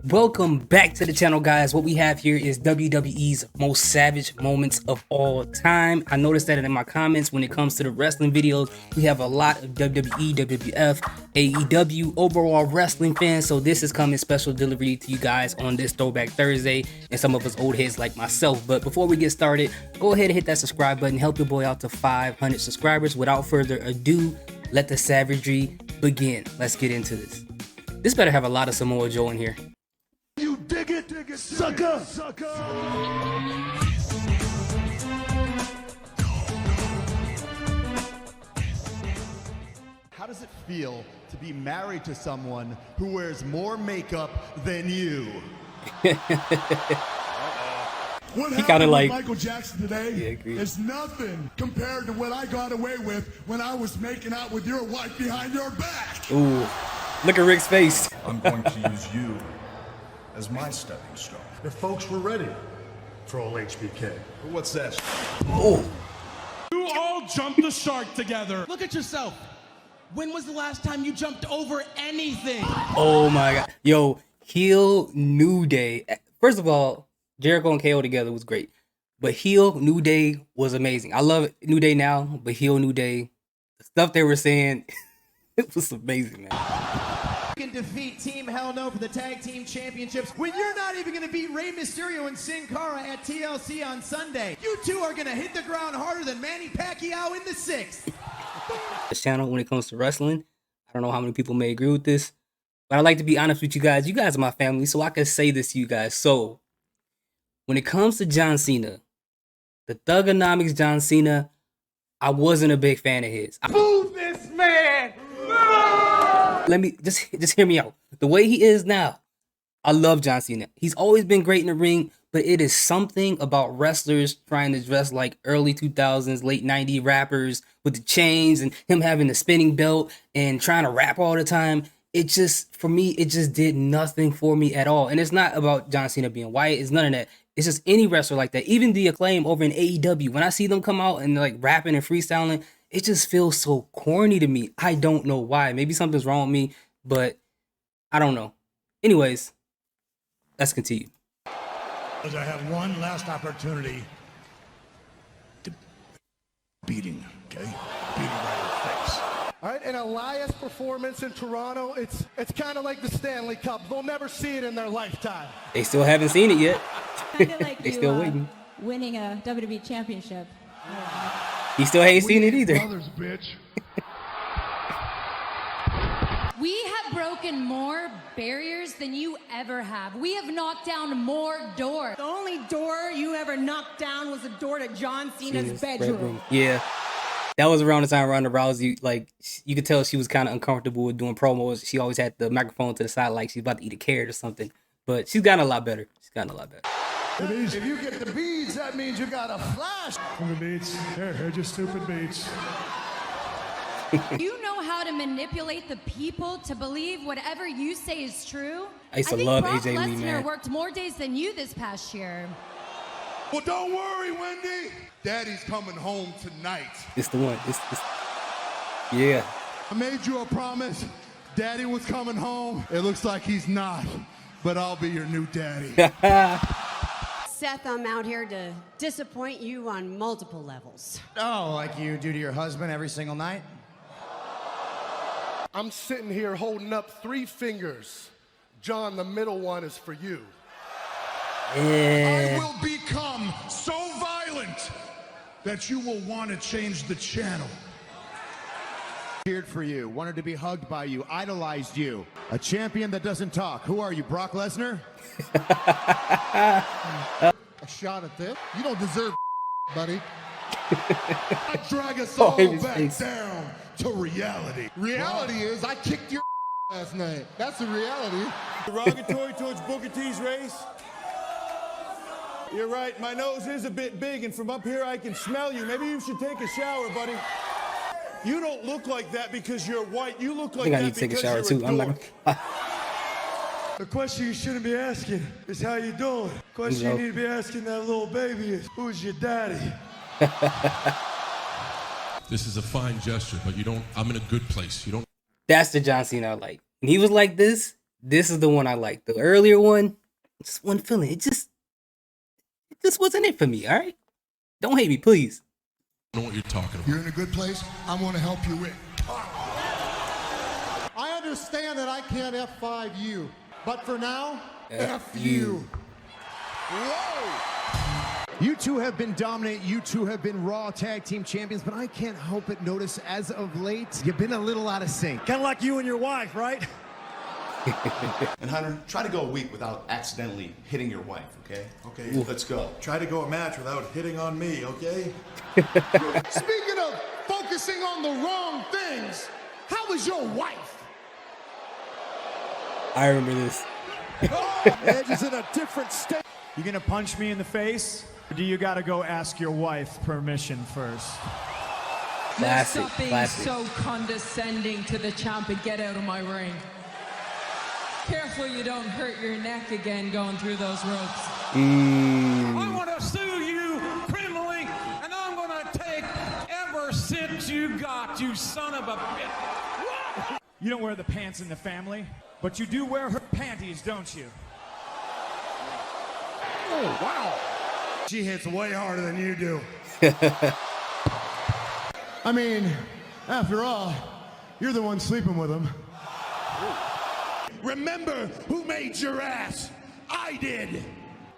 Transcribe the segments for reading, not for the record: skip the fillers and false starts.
Welcome back to the channel, guys. What we have here is WWE's most savage moments of all time. I noticed that in my comments when it comes to the wrestling videos, we have a lot of WWE, WWF, AEW, overall wrestling fans. So this is coming special delivery to you guys on this Throwback Thursday and some of us old heads like myself. But before we get started, go ahead and hit that subscribe button. Help your boy out to 500 subscribers. Without further ado, let the savagery begin. Let's get into this. This better have a lot of Samoa Joe in here. You dig it, sucker! How does it feel to be married to someone who wears more makeup than you? What He happened kinda with like- Michael Jackson today agreed. is nothing compared to what I got away with when I was making out with your wife behind your back. Ooh, look at Rick's face. I'm going to use you as my stepping stone. The folks were ready for old HBK. What's that? Oh, You all jumped the shark together. Look at yourself. When was the last time you jumped over anything? oh my God. Yo, heel New Day. First of all, Jericho and KO together was great. But heel New Day was amazing. I love New Day now, but heel New Day, the stuff they were saying, it was amazing, man. You can defeat Team Hell No for the Tag Team Championships when you're not even going to beat Rey Mysterio and Sin Cara at TLC on Sunday. You two are going to hit the ground harder than Manny Pacquiao in the 6th. This channel, when it comes to wrestling, I don't know how many people may agree with this, but I like to be honest with you guys. You guys are my family, so I can say this to you guys. So, when it comes to John Cena, the Thugonomics John Cena, I wasn't a big fan of his. Boo this man! Let me just hear me out. The way he is now, I love John Cena. He's always been great in the ring, but it is something about wrestlers trying to dress like early 2000s, late 90s rappers with the chains and him having the spinning belt and trying to rap all the time. It just, for me, it just did nothing for me at all. And it's not about John Cena being white. It's none of that. It's just any wrestler like that. Even the Acclaim over in AEW, when I see them come out and like rapping and freestyling, it just feels so corny to me. I don't know why. Maybe something's wrong with me, but I don't know. Anyways, let's continue. As I have one last opportunity to beating, okay? Beating right in the face. All right, an Elias performance in Toronto, it's kind of like the Stanley Cup. They'll never see it in their lifetime. They still haven't seen it yet. Kind of like They you still waiting. winning a WWE championship. He still ain't seen it either. Brothers, bitch. We have broken more barriers than you ever have. We have knocked down more doors. The only door you ever knocked down was the door to John Cena's bedroom. Yeah. That was around the time Ronda Rousey, like, you could tell she was kind of uncomfortable with doing promos. She always had the microphone to the side like she's about to eat a carrot or something. But she's gotten a lot better. She's gotten a lot better. If you get the beads, that means you got a flash. The beats. They're just stupid beats. You know how to manipulate the people to believe whatever you say is true. I used to love Brock AJ Lee, Lesnar man. worked more days than you this past year. Well, don't worry, Wendy. Daddy's coming home tonight. It's the one. It's yeah. I made you a promise. Daddy was coming home. It looks like he's not, but I'll be your new daddy. Seth, I'm out here to disappoint you on multiple levels. Oh, like you do to your husband every single night? I'm sitting here holding up 3 fingers. John, the middle one is for you. I will become so violent that you will want to change the channel. Cheered for you, wanted to be hugged by you, idolized you. A champion that doesn't talk. Who are you, Brock Lesnar? A shot at this. You don't deserve buddy. I drag us all his back face. down to reality. Reality is I kicked your last night. That's the reality. Derogatory towards Booker T's race? You're right, my nose is a bit big, and from up here I can smell you. Maybe you should take a shower, buddy. You don't look like that because you're white. You look I like think I that need to take a because shower you're too. a I'm dork. not. The question you shouldn't be asking is how you doing. The question No. you need to be asking that little baby is, who's your daddy? This is a fine gesture, but you don't. I'm in a good place. You don't. That's the John Cena I like. When he was like this, This is the one I like. The earlier one, just one feeling. It just wasn't it for me. All right, don't hate me, please. I know what you're talking about. You're in a good place. I want to help you win. I understand that I can't F5 you, but for now, F you. Whoa! You two have been dominant. You two have been Raw Tag Team Champions, but I can't help but notice as of late, you've been a little out of sync. Kind of like you and your wife, right? And Hunter, try to go a week without accidentally hitting your wife, okay? Okay, let's go. Try to go a match without hitting on me, okay? Speaking of focusing on the wrong things, how is your wife? I remember this. Edge is in a different state. You gonna punch me in the face? Or do you gotta go ask your wife permission first? Classic, Stop being classic. so condescending to the champ and get out of my ring. Careful you don't hurt your neck again going through those ropes. I want to sue you criminally, and I'm going to take ever since you got, you son of a bitch. You don't wear the pants in the family, but you do wear her panties, don't you? Oh, wow. She hits way harder than you do. I mean, after all, you're the one sleeping with him. Remember who made your ass? I did.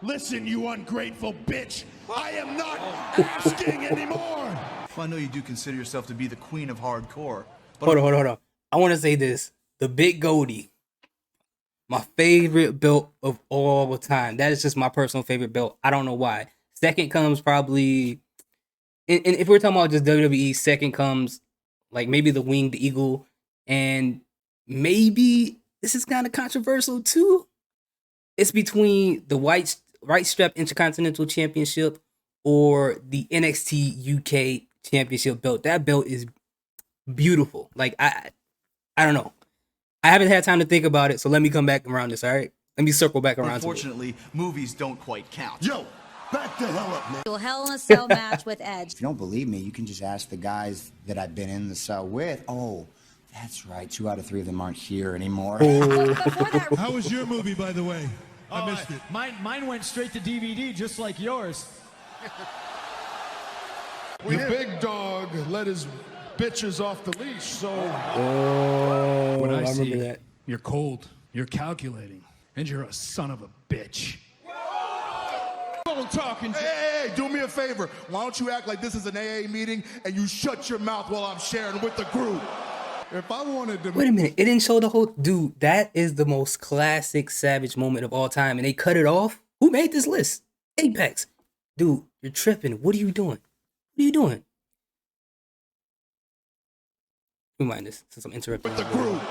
Listen, you ungrateful bitch. I am not asking anymore. I know you do consider yourself to be the queen of hardcore. But Hold on. I want to say this. The Big Goldie. My favorite belt of all the time. That is just my personal favorite belt. I don't know why. Second comes probably... And if we're talking about just WWE, second comes like maybe the Winged Eagle. And maybe... This is kind of controversial too. It's between the right strap Intercontinental Championship or the NXT UK Championship belt. That belt is beautiful. Like I don't know. I haven't had time to think about it, so let me come back around this. All right, let me circle back around. Unfortunately, movies don't quite count. Yo, back the hell up, man. Hell in a Cell match with Edge. If you don't believe me, you can just ask the guys that I've been in the cell with. Oh. That's right. 2 out of 3 of them aren't here anymore. How was your movie, by the way? I missed it. Mine went straight to DVD, just like yours. The big dog let his bitches off the leash, so... What I see, remember that. You're cold, you're calculating, and you're a son of a bitch. Talking. Hey, do me a favor. Why don't you act like this is an AA meeting and you shut your mouth while I'm sharing with the group? If I wanted to... Wait a minute. It didn't show the whole... Dude, that is the most classic Savage moment of all time. And they cut it off? Who made this list? Apex. Dude, you're tripping. What are you doing? What are you doing? Remind this since I'm interrupting. With the group.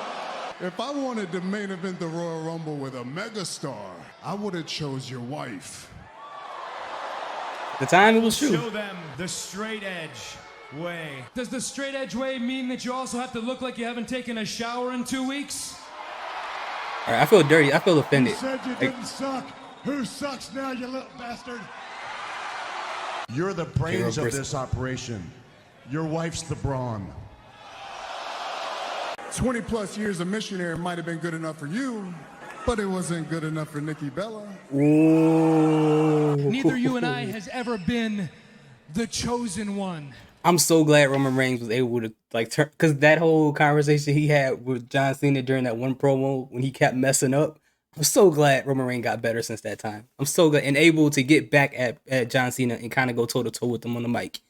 If I wanted to main event the Royal Rumble with a megastar, I would have chose your wife. The time it was true. Show them the straight edge way. Does the straight edge way mean that you also have to look like you haven't taken a shower in 2 weeks? All right, I feel dirty. I feel offended. You said you didn't suck. Who sucks now, you little bastard? You're the brains of this operation. Your wife's the brawn. 20 plus years of missionary might have been good enough for you, but it wasn't good enough for Nikki Bella. Ooh. Neither you and I has ever been the chosen one. I'm so glad Roman Reigns was able to like turn, because that whole conversation he had with John Cena during that one promo when he kept messing up. I'm so glad Roman Reigns got better since that time. I'm so glad and able to get back at John Cena and kind of go toe to toe with him on the mic.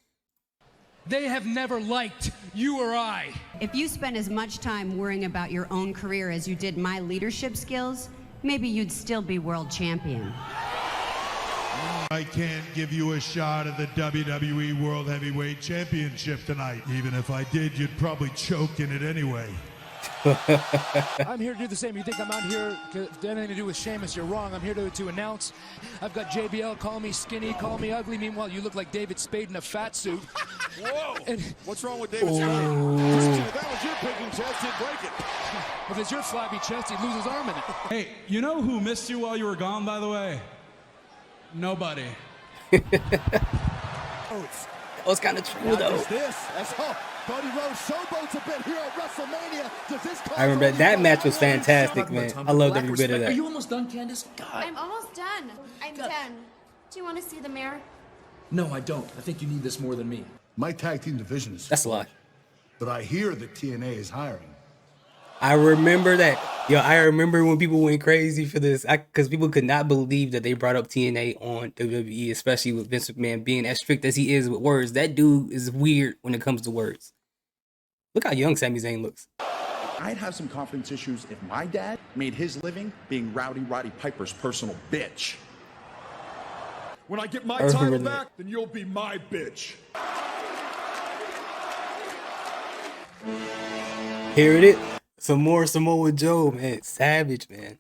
They have never liked you or I. If you spend as much time worrying about your own career as you did my leadership skills, maybe you'd still be world champion. I can't give you a shot at the WWE World Heavyweight Championship tonight. Even if I did, you'd probably choke in it anyway. I'm here to do the same. You think I'm out here to anything to do with Sheamus? You're wrong. I'm here to announce. I've got JBL. Call me skinny. Call me ugly. Meanwhile, you look like David Spade in a fat suit. Whoa! And what's wrong with David Spade? That was your picking chest. He'd break it. If it's your flabby chest, he'd lose his arm in it. Hey, you know who missed you while you were gone, by the way? Nobody. Oh, it's kind of true though. That's all. Cody Rhodes showboats a bit here at WrestleMania. Does this I remember that match was fantastic, man. I loved every bit of that. Are you almost done, Candace? God. I'm almost done. I'm done. Do you want to see the mirror? No, I don't. I think you need this more than me. My tag team division is. That's a lot. But I hear that TNA is hiring. I remember that. Yo, I remember when people went crazy for this. Because people could not believe that they brought up TNA on WWE, especially with Vince McMahon being as strict as he is with words. That dude is weird when it comes to words. Look how young Sami Zayn looks. I'd have some confidence issues if my dad made his living being Rowdy Roddy Piper's personal bitch. When I get my title back, then you'll be my bitch. Here it is. Some more Samoa Joe, man. Savage, man.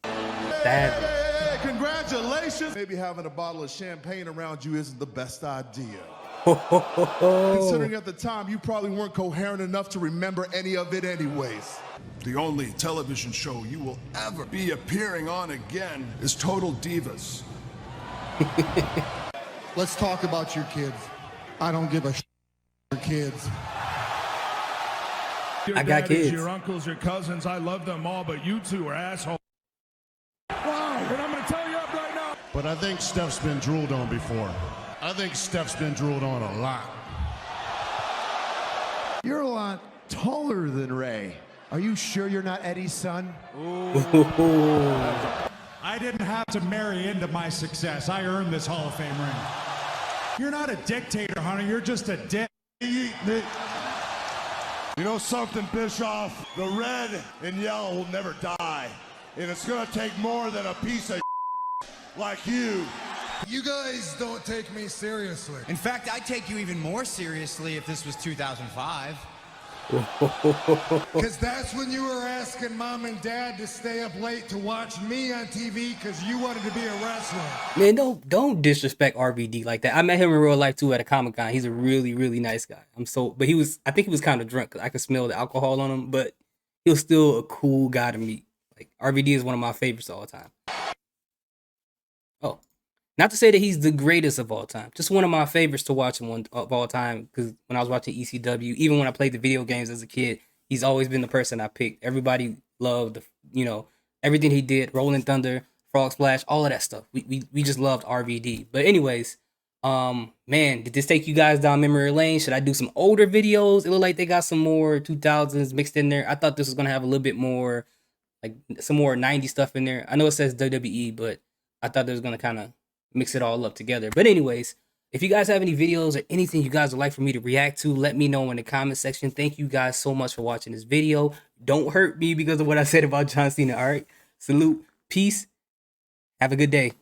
Savage. Hey, congratulations. Maybe having a bottle of champagne around you isn't the best idea. Considering at the time you probably weren't coherent enough to remember any of it anyways. The only television show you will ever be appearing on again is Total Divas. Let's talk about your kids. I don't give a shit for kids. I got kids. Your uncles, your cousins, I love them all, but you two are assholes. Wow, and I'm going to tell you up right now. But I think Steph's been drooled on before. I think Steph's been drooled on a lot. You're a lot taller than Ray. Are you sure you're not Eddie's son? I didn't have to marry into my success. I earned this Hall of Fame ring. You're not a dictator, Hunter. You're just a dick. You know something, Bischoff? The red and yellow will never die. And it's gonna take more than a piece of like you. You guys don't take me seriously. In fact, I'd take you even more seriously if this was 2005. Because that's when you were asking mom and dad to stay up late to watch me on TV because you wanted to be a wrestler. Man, don't disrespect RVD like that. I met him in real life too at a Comic-Con. He's a really, really nice guy. But I think he was kind of drunk because I could smell the alcohol on him, but he was still a cool guy to meet. Like RVD is one of my favorites of all time. Oh, not to say that he's the greatest of all time, just one of my favorites to watch of all time. Because when I was watching ECW, even when I played the video games as a kid, he's always been the person I picked. Everybody loved, everything he did. Rolling Thunder, Frog Splash, all of that stuff. We just loved RVD. But anyways, man, did this take you guys down memory lane? Should I do some older videos? It looked like they got some more 2000s mixed in there. I thought this was gonna have a little bit more, like some more 90s stuff in there. I know it says WWE, but I thought they was gonna kind of mix it all up together. But anyways, if you guys have any videos or anything you guys would like for me to react to, let me know in the comment section. Thank you guys so much for watching this video. Don't hurt me because of what I said about John Cena. All right, salute, peace, have a good day.